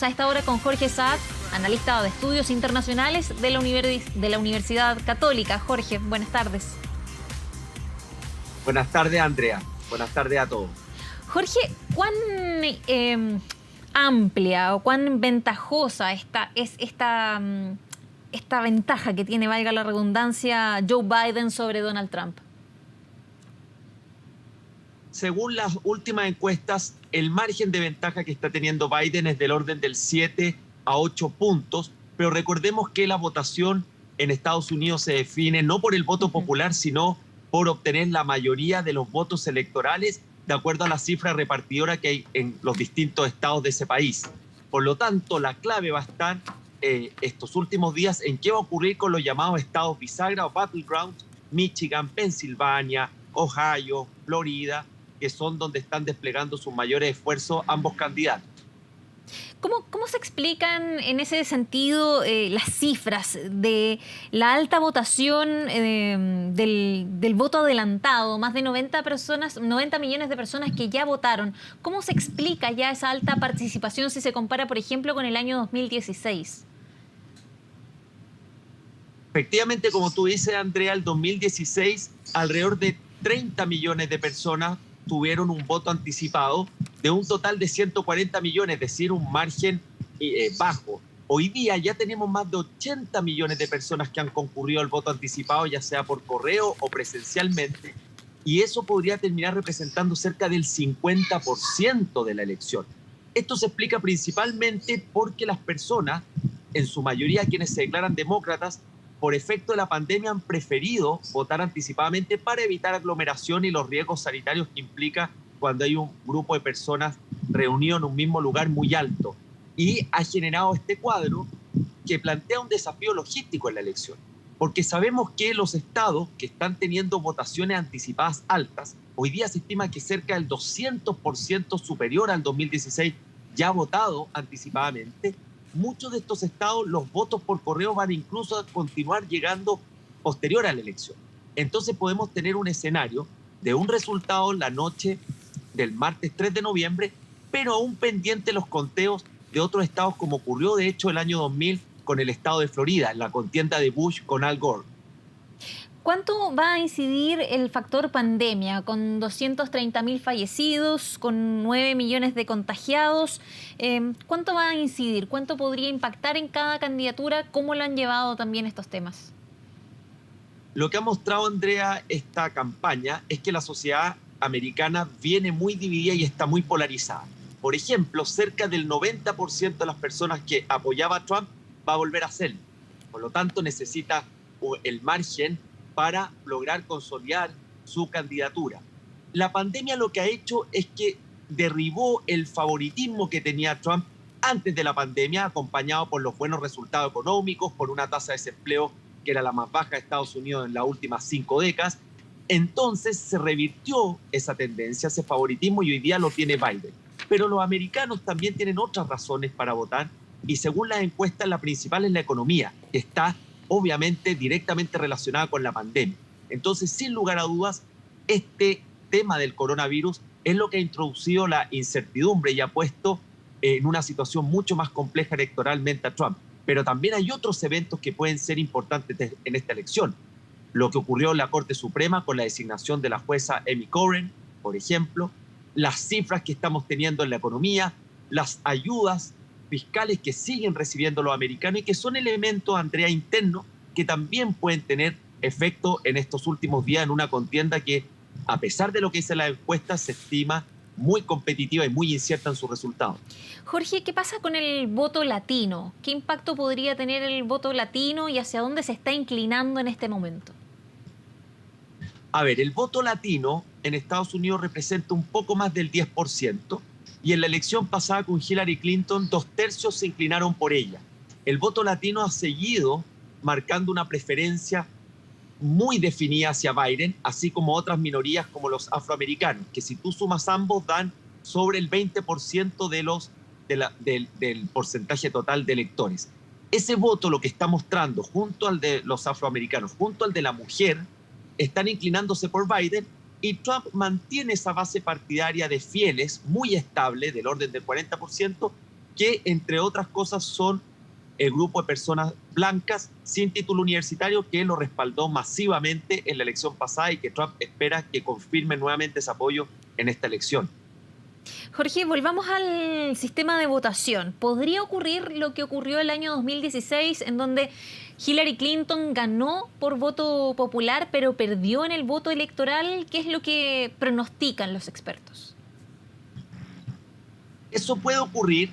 A esta hora con Jorge Saad, analista de estudios internacionales de la Universidad Católica. Jorge, buenas tardes. Buenas tardes, Andrea. Buenas tardes a todos. Jorge, ¿cuán amplia o cuán ventajosa es esta ventaja que tiene, valga la redundancia, Joe Biden sobre Donald Trump? Según las últimas encuestas, el margen de ventaja que está teniendo Biden es del orden del 7 a 8 puntos, pero recordemos que la votación en Estados Unidos se define no por el voto popular, sino por obtener la mayoría de los votos electorales de acuerdo a la cifra repartidora que hay en los distintos estados de ese país. Por lo tanto, la clave va a estar estos últimos días en qué va a ocurrir con los llamados estados bisagra o battleground, Michigan, Pensilvania, Ohio, Florida, que son donde están desplegando sus mayores esfuerzos ambos candidatos. ¿Cómo se explican en ese sentido las cifras de la alta votación del voto adelantado? Más de 90 millones de personas que ya votaron. ¿Cómo se explica ya esa alta participación si se compara, por ejemplo, con el año 2016? Efectivamente, como tú dices, Andrea, el 2016 alrededor de 30 millones de personas tuvieron un voto anticipado de un total de 140 millones, es decir, un margen bajo. Hoy día ya tenemos más de 80 millones de personas que han concurrido al voto anticipado, ya sea por correo o presencialmente, y eso podría terminar representando cerca del 50% de la elección. Esto se explica principalmente porque las personas, en su mayoría quienes se declaran demócratas, por efecto de la pandemia han preferido votar anticipadamente para evitar aglomeración y los riesgos sanitarios que implica cuando hay un grupo de personas reunido en un mismo lugar muy alto. Y ha generado este cuadro que plantea un desafío logístico en la elección, porque sabemos que los estados que están teniendo votaciones anticipadas altas, hoy día se estima que cerca del 200% superior al 2016 ya ha votado anticipadamente. Muchos de estos estados, los votos por correo van incluso a continuar llegando posterior a la elección. Entonces podemos tener un escenario de un resultado la noche del martes 3 de noviembre, pero aún pendiente los conteos de otros estados, como ocurrió de hecho el año 2000 con el estado de Florida, en la contienda de Bush con Al Gore. ¿Cuánto va a incidir el factor pandemia con 230.000 fallecidos, con 9 millones de contagiados? ¿Cuánto va a incidir? ¿Cuánto podría impactar en cada candidatura? ¿Cómo lo han llevado también estos temas? Lo que ha mostrado, Andrea, esta campaña es que la sociedad americana viene muy dividida y está muy polarizada. Por ejemplo, cerca del 90% de las personas que apoyaba a Trump va a volver a hacerlo. Por lo tanto, necesita el margen para lograr consolidar su candidatura. La pandemia lo que ha hecho es que derribó el favoritismo que tenía Trump antes de la pandemia, acompañado por los buenos resultados económicos, por una tasa de desempleo que era la más baja de Estados Unidos en las últimas 5 décadas. Entonces se revirtió esa tendencia, ese favoritismo, y hoy día lo tiene Biden. Pero los americanos también tienen otras razones para votar, y según las encuestas, la principal es la economía, que está obviamente directamente relacionada con la pandemia. Entonces, sin lugar a dudas, este tema del coronavirus es lo que ha introducido la incertidumbre y ha puesto en una situación mucho más compleja electoralmente a Trump. Pero también hay otros eventos que pueden ser importantes en esta elección. Lo que ocurrió en la Corte Suprema con la designación de la jueza Amy Corrin, por ejemplo, las cifras que estamos teniendo en la economía, las ayudas fiscales que siguen recibiendo los americanos y que son elementos, Andrea, internos que también pueden tener efecto en estos últimos días en una contienda que, a pesar de lo que dice la encuesta, se estima muy competitiva y muy incierta en sus resultados. Jorge, ¿qué pasa con el voto latino? ¿Qué impacto podría tener el voto latino y hacia dónde se está inclinando en este momento? A ver, el voto latino en Estados Unidos representa un poco más del 10%, y en la elección pasada con Hillary Clinton, 2/3 se inclinaron por ella. El voto latino ha seguido marcando una preferencia muy definida hacia Biden, así como otras minorías como los afroamericanos, que si tú sumas ambos dan sobre el 20% del porcentaje total de electores. Ese voto lo que está mostrando, junto al de los afroamericanos, junto al de la mujer, están inclinándose por Biden, y Trump mantiene esa base partidaria de fieles muy estable, del orden del 40%, que entre otras cosas son el grupo de personas blancas sin título universitario que lo respaldó masivamente en la elección pasada y que Trump espera que confirme nuevamente ese apoyo en esta elección. Jorge, volvamos al sistema de votación. ¿Podría ocurrir lo que ocurrió el año 2016, en donde Hillary Clinton ganó por voto popular, pero perdió en el voto electoral? ¿Qué es lo que pronostican los expertos? Eso puede ocurrir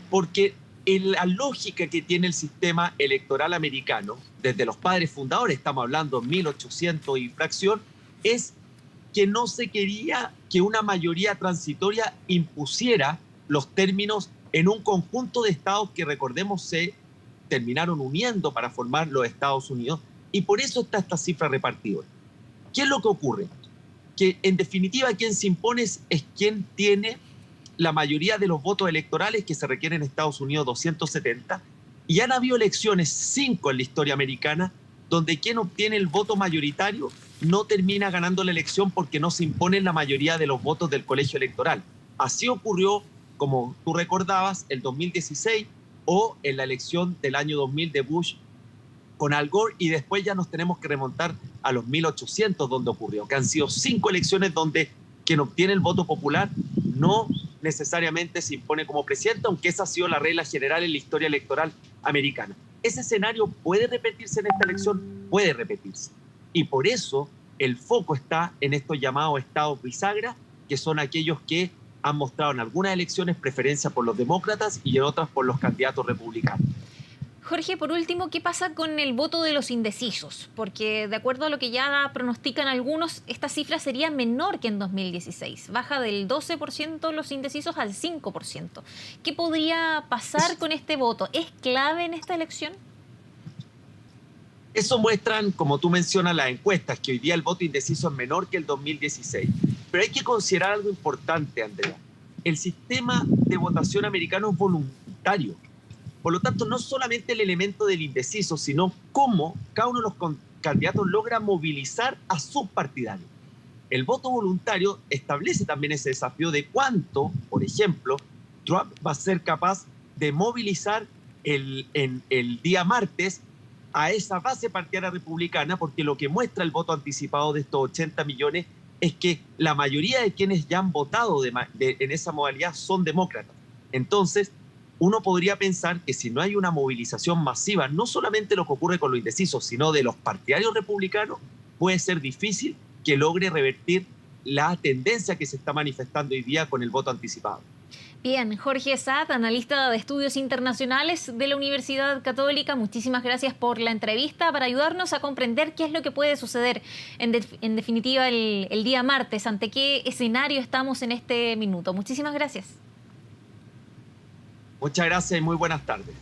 porque la lógica que tiene el sistema electoral americano, desde los padres fundadores, estamos hablando de 1800 y fracción, es que no se quería que una mayoría transitoria impusiera los términos en un conjunto de estados que, recordemos, se terminaron uniendo para formar los Estados Unidos, y por eso está esta cifra repartidora. ¿Qué es lo que ocurre? Que en definitiva quien se impone es quien tiene la mayoría de los votos electorales que se requieren en Estados Unidos, 270, y han habido elecciones, 5 en la historia americana, donde quien obtiene el voto mayoritario no termina ganando la elección porque no se impone la mayoría de los votos del colegio electoral. Así ocurrió, como tú recordabas, el 2016 o en la elección del año 2000 de Bush con Al Gore, y después ya nos tenemos que remontar a los 1800 donde ocurrió, que han sido 5 elecciones donde quien obtiene el voto popular no necesariamente se impone como presidente, aunque esa ha sido la regla general en la historia electoral americana. Ese escenario puede repetirse en esta elección, puede repetirse. Y por eso el foco está en estos llamados estados bisagra, que son aquellos que han mostrado en algunas elecciones preferencia por los demócratas y en otras por los candidatos republicanos. Jorge, por último, ¿qué pasa con el voto de los indecisos? Porque de acuerdo a lo que ya pronostican algunos, esta cifra sería menor que en 2016. Baja del 12% los indecisos al 5%. ¿Qué podría pasar con este voto? ¿Es clave en esta elección? Eso muestran, como tú mencionas, las encuestas, que hoy día el voto indeciso es menor que el 2016. Pero hay que considerar algo importante, Andrea. El sistema de votación americano es voluntario. Por lo tanto, no solamente el elemento del indeciso, sino cómo cada uno de los candidatos logra movilizar a sus partidarios. El voto voluntario establece también ese desafío de cuánto, por ejemplo, Trump va a ser capaz de movilizar en el día martes a esa base partidaria republicana, porque lo que muestra el voto anticipado de estos 80 millones es que la mayoría de quienes ya han votado en esa modalidad son demócratas. Entonces, uno podría pensar que si no hay una movilización masiva, no solamente lo que ocurre con los indecisos, sino de los partidarios republicanos, puede ser difícil que logre revertir la tendencia que se está manifestando hoy día con el voto anticipado. Bien, Jorge Saad, analista de estudios internacionales de la Universidad Católica, muchísimas gracias por la entrevista para ayudarnos a comprender qué es lo que puede suceder en definitiva el día martes, ante qué escenario estamos en este minuto. Muchísimas gracias. Muchas gracias y muy buenas tardes.